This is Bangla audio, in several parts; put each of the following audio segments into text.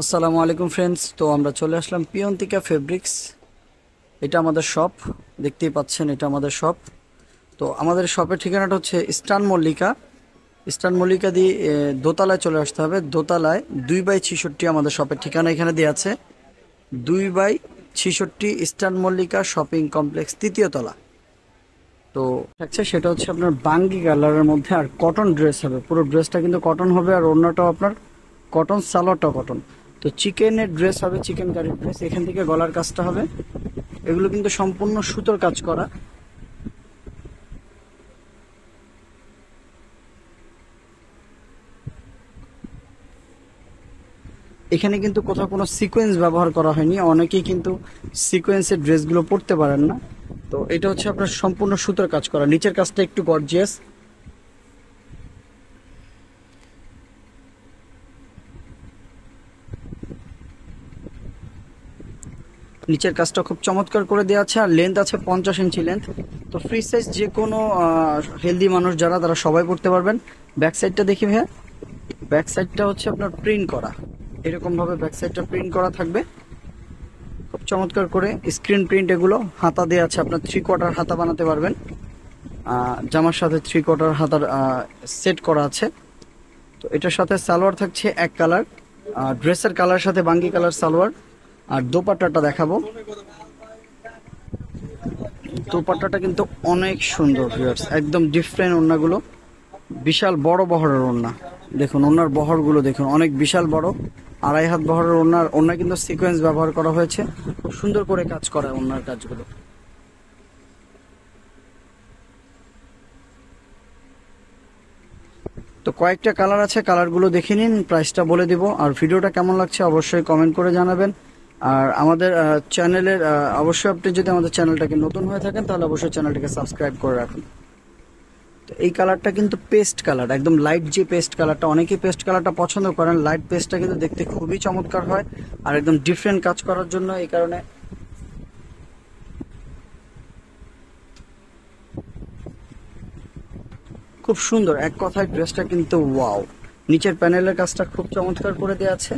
আসসালামু আলাইকুম ফ্রেন্ডস। তো আমরা চলে আসলাম পিয়ন্তিকা ফেব্রিক্স। এটা আমাদের শপ, দেখতেই পাচ্ছেন এটা আমাদের শপ। তো আমাদের শপের ঠিকানাটা হচ্ছে ইস্টার্ন মল্লিকা। ইস্টার্ন মল্লিকা দিয়ে দোতলায় চলে আসতে হবে। দোতলায় 2/66 আমাদের শপের ঠিকানা এখানে দেওয়া আছে। 2/66 ইস্টার্ন মল্লিকা শপিং কমপ্লেক্স, তৃতীয় তলা। তো থাকছে সেটা হচ্ছে আপনার বাঙ্গি কালারের মধ্যে, আর কটন ড্রেস হবে। পুরো ড্রেসটা কিন্তু কটন হবে, আর অন্যটাও আপনার কটন, সালোয়ারটাও কটন। তো চিকেনের ড্রেস হবে, চিকেন কারির ড্রেস। এখান থেকে গলার কাজটা হবে, এগুলো কিন্তু সম্পূর্ণ সুতোর কাজ করা। এখানে কিন্তু কোথাও কোনো সিকোয়েন্স ব্যবহার করা হয়নি। অনেকেই কিন্তু সিকোয়েন্সের ড্রেসগুলো পরতে পারেন না। তো এটা হচ্ছে আপনার সম্পূর্ণ সুতোর কাজ করা। নিচের কাজটা একটু গর্জিয়াস। নিচের কাজটা খুব চমৎকার করে দেওয়া আছে, আর লেন্থ আছে 50 ইঞ্চি লেন্থ। তো ফ্রি সাইজ যে কোনো হেলদি মানুষ যারা, তারা সবাই পড়তে পারবেন। ব্যাক সাইডটা দেখি ভাইয়া। ব্যাক সাইডটা হচ্ছে আপনার প্রিন্ট করা, এরকম ভাবে ব্যাক সাইডটা প্রিন্ট করা থাকবে খুব চমৎকার করে। স্ক্রিন প্রিন্ট এগুলো। হাতা দেওয়া আছে, আপনার 3/4 হাতা বানাতে পারবেন। জামার সাথে 3/4 হাতার সেট করা আছে। তো এটার সাথে সালোয়ার থাকছে এক কালার, ড্রেসের কালার সাথে বাঙ্গি কালার সালোয়ার। আর দোপাট্টাটা দেখাবো। দোপাট্টাটা কিন্তু অনেক সুন্দর ভিউয়ার্স, একদম ডিফারেন্ট। ওড়নাগুলো বিশাল বড় বহরের ওড়না। দেখুন ওড়নার বহরগুলো দেখুন, অনেক বিশাল বড়। 2.5 হাত বহরের ওড়না কিন্তু সিকোয়েন্স ব্যবহার করা হয়েছে। খুব সুন্দর করে কাজ করা ওড়নার কাজগুলো। তো কয়েকটা কালার আছে, কালারগুলো দেখে নিন, প্রাইসটা বলে দিব। আর ভিডিওটা কেমন লাগছে অবশ্যই কমেন্ট করে জানাবেন। আর আমাদের চ্যানেলের অবশ্যই আপনি যদি আমাদের চ্যানেলটাকে নতুন হয়ে থাকেন তাহলে অবশ্যই চ্যানেলটাকে সাবস্ক্রাইব করে রাখুন। তো এই কালারটা কিন্তু পেস্ট কালার, একদম লাইট যে পেস্ট কালারটা, অনেকেই পেস্ট কালারটা পছন্দ করেন। লাইট পেস্টটা কিন্তু দেখতে খুবই চমৎকার হয়, আর একদম ডিফারেন্ট কাজ করার জন্য এই কারণে খুব সুন্দর। এক কথায় ড্রেসটা কিন্তু ওয়াও। নিচের প্যানেলের কাজটা খুব চমৎকার করে দেওয়া আছে।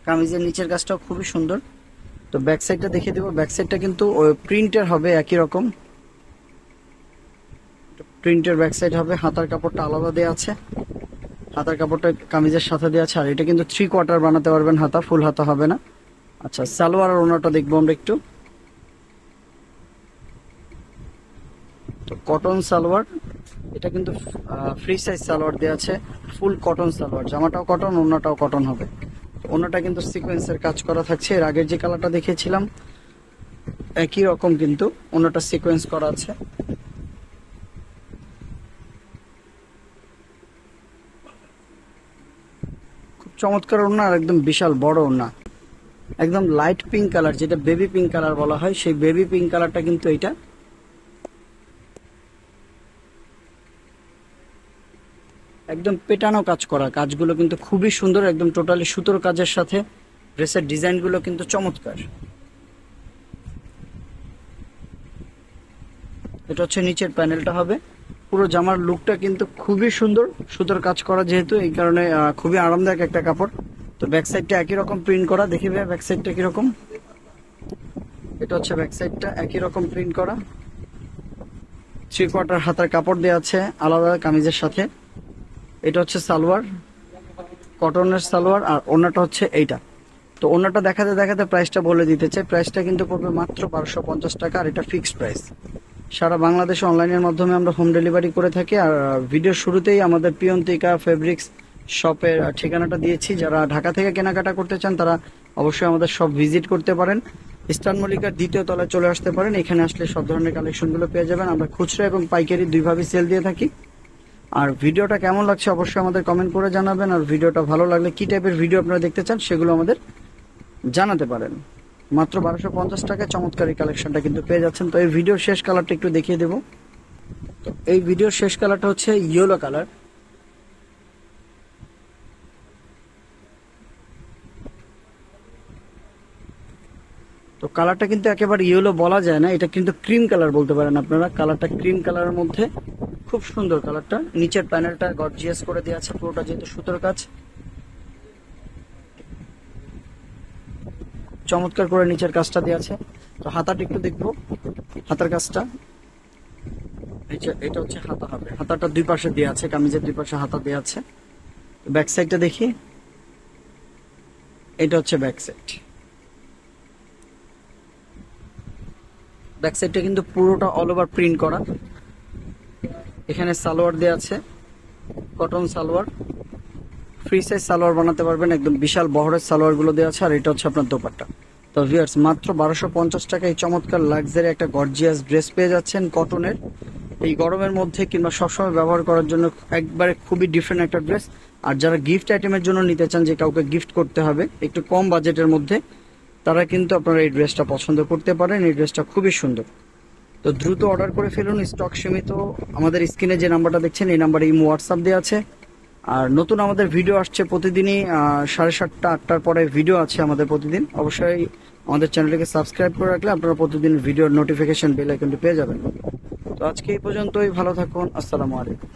কামিজের নিচের কাজটাও খুবই সুন্দর। তো ব্যাক সাইডটা দেখিয়ে দেবো। ব্যাক সাইডটা কিন্তু প্রিন্টের হবে, একই রকম প্রিন্টের ব্যাক সাইড হবে। হাতার কাপড়টা আলাদা দেওয়া আছে, হাতার কাপড়টা কামিজের সাথে দেওয়া আছে। আর এটা কিন্তু 3/4 বানাতে পারবেন, হাতা ফুল হাতা হবে না। আচ্ছা, সালোয়ার আর ওনাটা দেখবো আমরা একটু। তো কটন সালোয়ার, এটা কিন্তু ফ্রি সাইজ সালোয়ার দেওয়া আছে। ফুল কটন সালোয়ার, জামাটাও কটন, ওনাটাও কটন হবে। ওনাটা কিন্তু সিকোয়েন্সের কাজ করা থাকছে। এর আগের যে কালারটা দেখিয়েছিলাম একই রকম, কিন্তু ওনাটা সিকোয়েন্স করা আছে। খুব চমৎকার ওড়না, আর একদম বিশাল বড় ওড়না। একদম লাইট পিঙ্ক কালার, যেটা বেবি পিঙ্ক কালার বলা হয়, সেই বেবি পিঙ্ক কালারটা কিন্তু এইটা। একদম পেটানো কাজ করা, কাজগুলো কিন্তু খুবই সুন্দর, একদম টোটালি সুতোর কাজের সাথে। ড্রেসের ডিজাইনগুলো কিন্তু চমৎকার। এটা হচ্ছে নিচের প্যানেলটা হবে। পুরো জামার লুকটা কিন্তু খুবই সুন্দর, সুতোর কাজ করা যেহেতু, এই কারণে খুবই আরামদায়ক একটা কাপড়। তো ব্যাক সাইডটা একই রকম প্রিন্ট করা, দেখি ভাই ব্যাক সাইডটা কিরকম। এটা হচ্ছে ব্যাক সাইডটা, একই রকম প্রিন্ট করা। 3/4 হাতার কাপড় দেওয়া আছে আলাদা কামিজের সাথে। এটা হচ্ছে সালোয়ার, কটনের সালোয়ার। আর ওড়নাটা হচ্ছে এইটা। তো ওড়নাটা দেখাতে দেখাতে প্রাইসটা বলে দিতে চাই। প্রাইসটা কিন্তু পড়বে মাত্র 1250 টাকা, আর এটা ফিক্সড প্রাইস। সারা বাংলাদেশে অনলাইনের মাধ্যমে আমরা হোম ডেলিভারি করে থাকি। আর ভিডিওর শুরুতেই আমাদের পিয়ন্তিকা ফেব্রিক্স শপের ঠিকানাটা দিয়েছি। যারা ঢাকা থেকে কেনাকাটা করতে চান তারা অবশ্যই আমাদের শপ ভিজিট করতে পারেন। ইস্টার্ন মল্লিকার দ্বিতীয় তলায় চলে আসতে পারেন। এখানে আসলে সব ধরনের কালেকশনগুলো পেয়ে যাবেন। আমরা খুচরা এবং পাইকারি দুইভাবে সেল দিয়ে থাকি। আর ভিডিওটা কেমন লাগছে অবশ্যই আমাদের কমেন্ট করে জানাবেন। আর ভিডিওটা ভালো লাগলে কি টাইপের ভিডিও আপনারা দেখতে চান সেগুলো আমাদের জানাতে পারেন। মাত্র 1250 টাকায় চমৎকার এই কালেকশনটা কিন্তু পেয়ে যাচ্ছেন। তো এই ভিডিওর শেষ কালারটা একটু দেখিয়ে দেবো। তো এই ভিডিওর শেষ কালারটা হচ্ছে ইয়েলো কালার। তো তো কালারটা কিন্তু একেবারে ইয়েলো বলা যায় না, এটা কিন্তু ক্রিম কালার বলতে পারেন আপনারা। কালারটা ক্রিম কালারের মধ্যে খুব সুন্দর কালারটা। নিচের প্যানেলটা গর্জিয়াস করে দেওয়া আছে, পুরোটা যেহেতু সুতোর কাজ, চমৎকার করে নিচের কাজটা দেওয়া আছে। তো হাতাটা একটু দেখবো, হাতার কাজটা এটা হচ্ছে হাতা হবে, হাতাটা দুই পাশে দেওয়া আছে, কামিজের দুই পাশে হাতা দেওয়া আছে। ব্যাক সাইডটা দেখি, এটা হচ্ছে ব্যাক সাইড। ব্যাক সাইডটা কিন্তু পুরোটা অল ওভার প্রিন্ট করা। এখানে সালোয়ার দেওয়া আছে, cotton salwar, free size salwar বানাতে পারবেন, একদম বিশাল বহরের সালোয়ার গুলো দেওয়া আছে। আর এটা হচ্ছে আপনার দোপাট্টা। তো ভিউয়ার্স, মাত্র 1250 টাকায় চমৎকার লাক্সারি একটা গর্জিয়াস ড্রেস পেয়ে যাচ্ছেন কটনের। এই গরমের মধ্যে কিংবা সবসময় ব্যবহার করার জন্য একবারে খুবই ডিফারেন্ট একটা ড্রেস। আর যারা গিফট আইটেমের জন্য নিতে চান, যে কাউকে গিফট করতে হবে একটু কম বাজেটের মধ্যে, তারা কিন্তু আপনারা এই ড্রেসটা পছন্দ করতে পারেন। এই ড্রেসটা খুবই সুন্দর। তো দ্রুত অর্ডার করে ফেলুন, স্টক সীমিত। আমাদের স্ক্রিনে যে নাম্বারটা দেখছেন এই নাম্বারে ইমো হোয়াটসঅ্যাপ দেওয়া আছে। আর নতুন আমাদের ভিডিও আসছে প্রতিদিনই 7:30 8টার পরে ভিডিও আছে আমাদের প্রতিদিন। অবশ্যই আমাদের চ্যানেলটিকে সাবস্ক্রাইব করে রাখলে আপনারা প্রতিদিন ভিডিওর নোটিফিকেশন বেল আইকনটি পেয়ে যাবেন। তো আজকে এই পর্যন্তই, ভালো থাকুন, আসসালামু আলাইকুম।